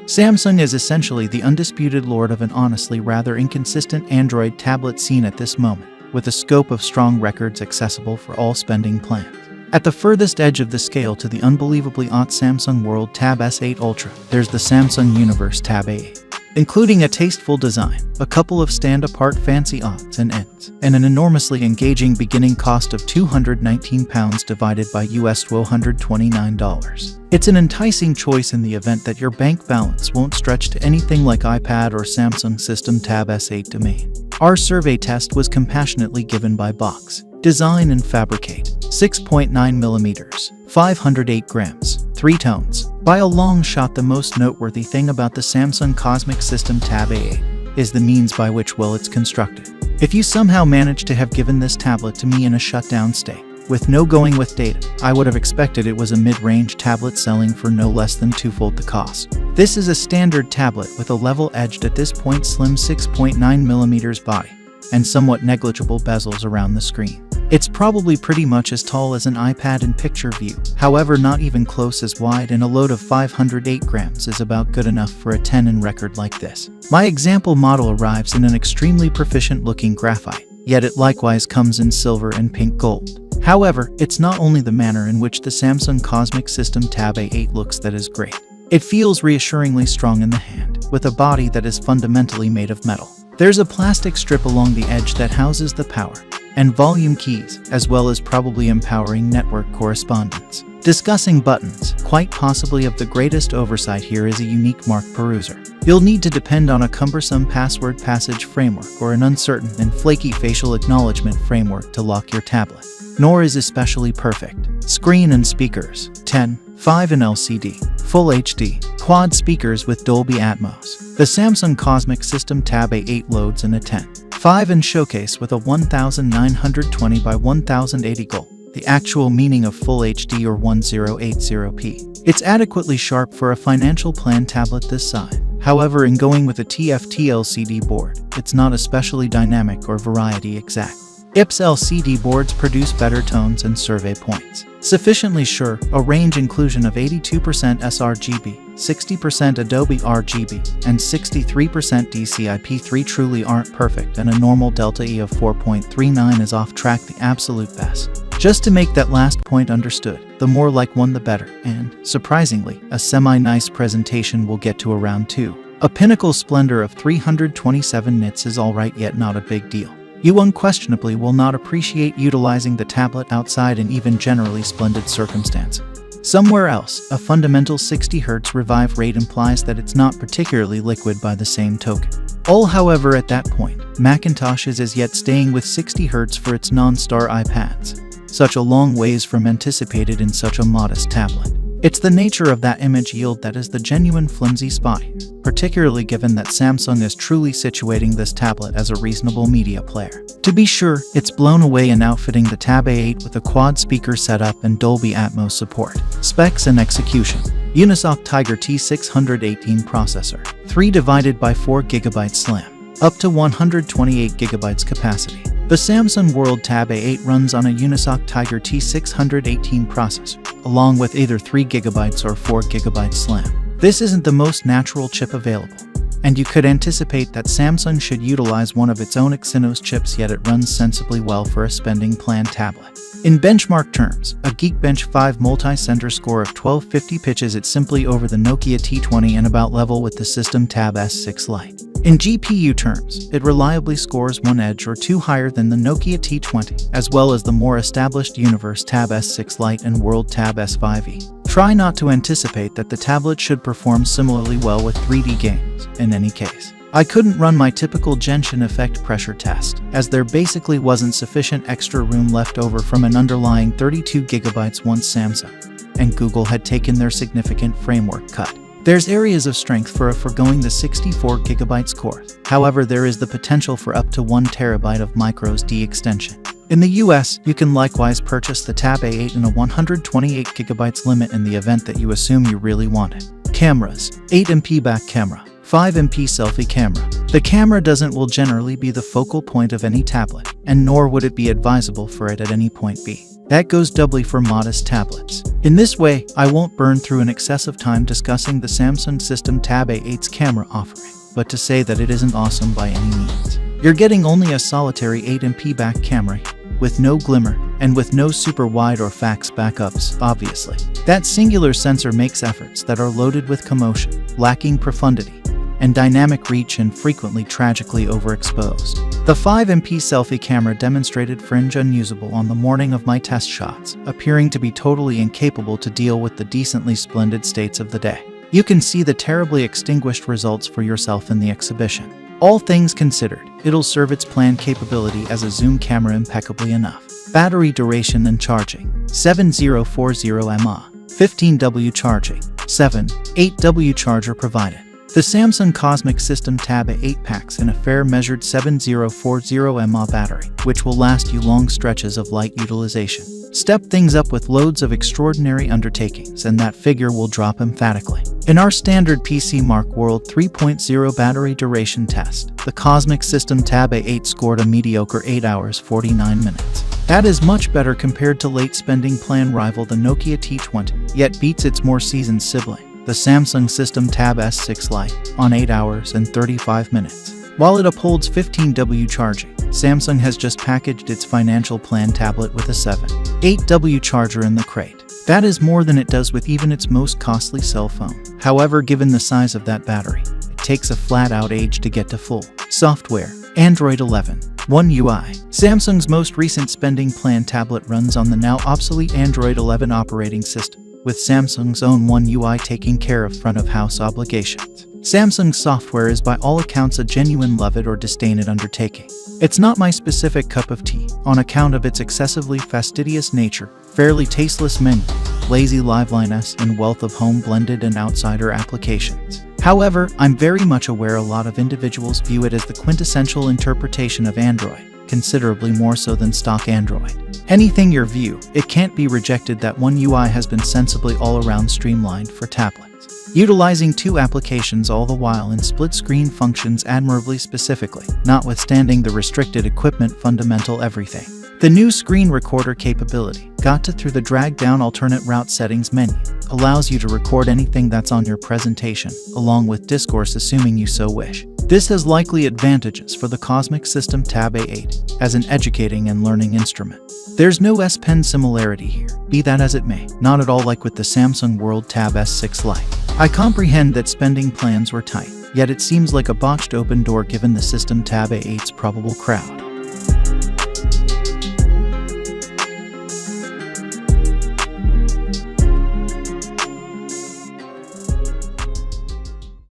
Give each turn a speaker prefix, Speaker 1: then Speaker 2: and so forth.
Speaker 1: Samsung is essentially the undisputed lord of an honestly rather inconsistent Android tablet scene at this moment, with a scope of strong records accessible for all spending plans. At the furthest edge of the scale to the unbelievably hot Samsung World Tab S8 Ultra, there's the Samsung Universe Tab A8. Including a tasteful design, a couple of stand-apart fancy odds and ends, and an enormously engaging beginning cost of £219 divided by US $129. It's an enticing choice in the event that your bank balance won't stretch to anything like iPad or Samsung System Tab S8 domain. Our survey test was compassionately given by Box, Design and Fabricate, 6.9mm, 508 grams, 3 tones. By a long shot, the most noteworthy thing about the Samsung Cosmic System Tab A8 is the means by which well it's constructed. If you somehow managed to have given this tablet to me in a shutdown state, with no going with data, I would have expected it was a mid-range tablet selling for no less than twofold the cost. This is a standard tablet with a level-edged at this point slim 6.9mm body, and somewhat negligible bezels around the screen. It's probably pretty much as tall as an iPad in picture view, however not even close as wide, and a load of 508 grams is about good enough for a 10 record like this. My example model arrives in an extremely proficient looking graphite, yet it likewise comes in silver and pink gold. However, it's not only the manner in which the Samsung Cosmic System Tab A8 looks that is great. It feels reassuringly strong in the hand, with a body that is fundamentally made of metal. There's a plastic strip along the edge that houses the power and volume keys, as well as probably empowering network correspondence. Discussing buttons, quite possibly of the greatest oversight here is a unique mark peruser. You'll need to depend on a cumbersome password passage framework or an uncertain and flaky facial acknowledgement framework to lock your tablet. Nor is especially perfect. Screen and speakers, 10.5 in LCD, Full HD, quad speakers with Dolby Atmos. The Samsung Cosmic System Tab A8 loads in a 10.5 in showcase with a 1920 by 1080 goal, the actual meaning of Full HD or 1080p. It's adequately sharp for a financial plan tablet this size. However, in going with a TFT LCD board, it's not especially dynamic or variety exact. IPS LCD boards produce better tones and survey points. Sufficiently sure, a range inclusion of 82% sRGB, 60% Adobe RGB, and 63% DCI-P3 truly aren't perfect, and a normal delta E of 4.39 is off track the absolute best. Just to make that last point understood, the more like one the better, and, surprisingly, a semi-nice presentation will get to around 2. A pinnacle splendor of 327 nits is alright yet not a big deal. You unquestionably will not appreciate utilizing the tablet outside in even generally splendid circumstances. Somewhere else, a fundamental 60 Hz revive rate implies that it's not particularly liquid by the same token. However, at that point, Macintosh is as yet staying with 60 Hz for its non-star iPads. Such a long ways from anticipated in such a modest tablet. It's the nature of that image yield that is the genuine flimsy spot, particularly given that Samsung is truly situating this tablet as a reasonable media player. To be sure, it's blown away in outfitting the Tab A8 with a quad speaker setup and Dolby Atmos support. Specs and execution. Unisoc Tiger T618 processor, 3 divided by 4 GB SLAM, up to 128 GB capacity. The Samsung World Tab A8 runs on a Unisoc Tiger T618 processor, along with either 3 GB or 4 GB SLAM. This isn't the most natural chip available, and you could anticipate that Samsung should utilize one of its own Exynos chips, yet it runs sensibly well for a spending plan tablet. In benchmark terms, a Geekbench 5 multi-center score of 1250 pitches it simply over the Nokia T20 and about level with the System Tab S6 Lite. In GPU terms, it reliably scores 1 edge or 2 higher than the Nokia T20, as well as the more established Universe Tab S6 Lite and World Tab S5e. Try not to anticipate that the tablet should perform similarly well with 3D games, in any case. I couldn't run my typical Genshin effect pressure test, as there basically wasn't sufficient extra room left over from an underlying 32 GB once Samsung and Google had taken their significant framework cut. There's areas of strength for foregoing the 64 GB core. However, there is the potential for up to 1 TB of microSD extension. In the US, you can likewise purchase the Tab A8 in a 128 GB limit in the event that you assume you really want it. Cameras. 8MP back camera, 5MP selfie camera. The camera will generally be the focal point of any tablet, and nor would it be advisable for it at any point be That goes doubly for modest tablets. In this way, I won't burn through an excessive time discussing the Samsung System Tab A8's camera offering, but to say that it isn't awesome by any means. You're getting only a solitary 8MP back camera, with no glimmer, and with no super wide or fax backups, obviously. That singular sensor makes efforts that are loaded with commotion, lacking profundity, and dynamic reach and frequently tragically overexposed. The 5MP selfie camera demonstrated fringe unusable on the morning of my test shots, appearing to be totally incapable to deal with the decently splendid states of the day. You can see the terribly extinguished results for yourself in the exhibition. All things considered, it'll serve its planned capability as a zoom camera impeccably enough. Battery duration and charging: 7040 mAh, 15W charging, 8W charger provided. The Samsung Cosmic System Tab A8 packs in a fair measured 7040 mAh battery, which will last you long stretches of light utilization. Step things up with loads of extraordinary undertakings and that figure will drop emphatically. In our standard PC Mark World 3.0 battery duration test, the Cosmic System Tab A8 scored a mediocre 8 hours 49 minutes. That is much better compared to late spending plan rival the Nokia T20, yet beats its more seasoned sibling, the Samsung System Tab S6 Lite, on 8 hours and 35 minutes. While it upholds 15W charging, Samsung has just packaged its financial plan tablet with a 8W charger in the crate. That is more than it does with even its most costly cell phone. However, given the size of that battery, it takes a flat-out age to get to full. Software: Android 11. One UI. Samsung's most recent spending plan tablet runs on the now obsolete Android 11 operating system, with Samsung's own One UI taking care of front-of-house obligations. Samsung's software is by all accounts a genuine love it or disdain it undertaking. It's not my specific cup of tea, on account of its excessively fastidious nature, fairly tasteless menu, lazy liveliness, and wealth of home blended and outsider applications. However, I'm very much aware a lot of individuals view it as the quintessential interpretation of Android, considerably more so than stock Android. Anything your view, it can't be rejected that One UI has been sensibly all-around streamlined for tablets, utilizing two applications all the while in split-screen functions admirably specifically, notwithstanding the restricted equipment fundamental everything. The new screen recorder capability, got to through the drag-down alternate route settings menu, allows you to record anything that's on your presentation, along with discourse assuming you so wish. This has likely advantages for the Cosmic System Tab A8 as an educating and learning instrument. There's no S Pen similarity here, be that as it may, not at all like with the Samsung World Tab S6 Lite. I comprehend that spending plans were tight, yet it seems like a botched open door given the System Tab A8's probable crowd.